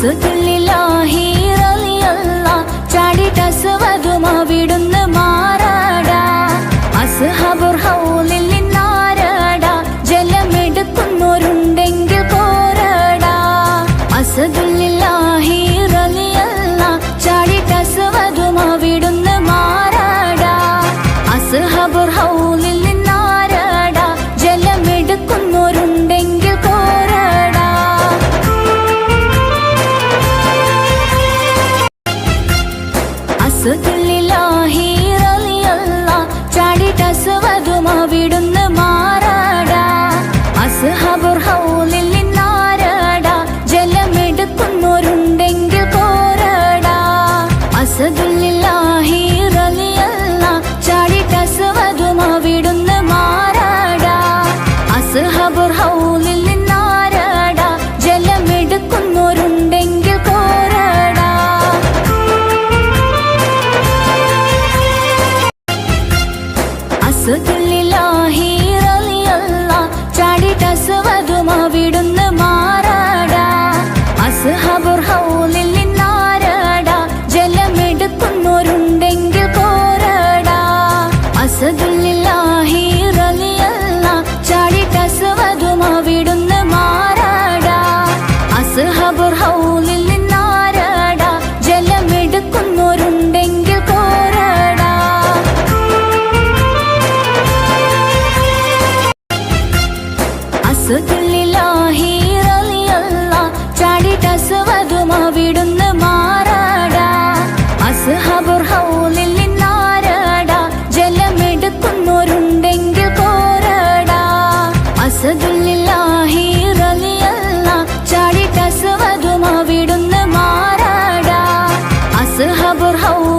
അസ്ദുലില്ലാഹി റളിയല്ലാ ചാടിട്ടസ്വദുമവിടുന്ന് മാറാടാ അസ്ഹാബുർ ഹൗലിൽ നിന്നാരാടാ ജലമെടുക്കുന്നോരുണ്ടെങ്കിൽ കോരാടാ അസ്ദുലില്ലാഹി റളിയല്ലാ ചാടിട്ടസ്വദുമവിടുന്ന് മാറാടാ അസ്ഹാബുർ ഹൗലിൽ നിന്നാരാടാ ജലമെടുക്കുന്നോരുണ്ടെങ്കിൽ കോരാടാ അസ്ദുലില്ലാഹി റളിയല്ലാ ചാടിട്ടസ്വദുമവിടുന്ന് മാറാടാ അസ്ഹാബുർ ഹൗലിൽ നിന്നാരാടാ ജലമെടുക്കുന്നോരുണ്ടെങ്കിൽ കോരാടാ അസ്ദുലില്ലാഹി റളിയല്ലാ ചാടിട്ടസ്വദുമവിടുന്ന് മാറാടാ അസ്ഹാബുർ ഹൗലിൽ നിന്നാരാടാ ജലമെടുക്കുന്നോരുണ്ടെങ്കിൽ കോരാടാ അസ്ദുലില്ലാഹി റളിയല്ലാ ചാടിട്ടസ്വദുമവിടുന്ന് മാറാടാ അസ്ഹാബുർ ഹൗലിൽ നിന്നാരാടാ ജലമെടുക്കുന്നോരുണ്ടെങ്കിൽ കോരാടാ അസ്ദുലില്ലാഹി റളിയല്ലാ ചാടിട്ടസ്വദുമവിടുന്ന് മാറാടാ അസ്ഹാബുർ ഹൗലിൽ നിന്നാരാടാ ജലമെടുക്കുന്നോരുണ്ടെങ്കിൽ കോരാടാ അസ്ദുലില്ലാഹി റളിയല്ലാ ചാടിട്ടസ്വദുമവിടുന്ന് മാറാടാ അസ്ഹാബുർ ഹൗലിൽ നിന്നാരാടാ ജലമെടുക്കുന്നോരുണ്ടെങ്കിൽ കോരാടാ അസ്ദുലില്ലാഹി റളിയല്ലാ ചാടിട്ടസ്വദുമവിടുന്ന് മാറാടാ അസ്ഹാബുർ ഹൗലിൽ നിന്നാരാടാ ജലമെടുക്കുന്നോരുണ്ടെങ്കിൽ കോരാടാ അസ്ദുലില്ലാഹി റളിയല്ലാ ചാടിട്ടസ്വദുമവിടുന്ന് മാറാടാ അസ്ഹാബുർ ഹൗലിൽ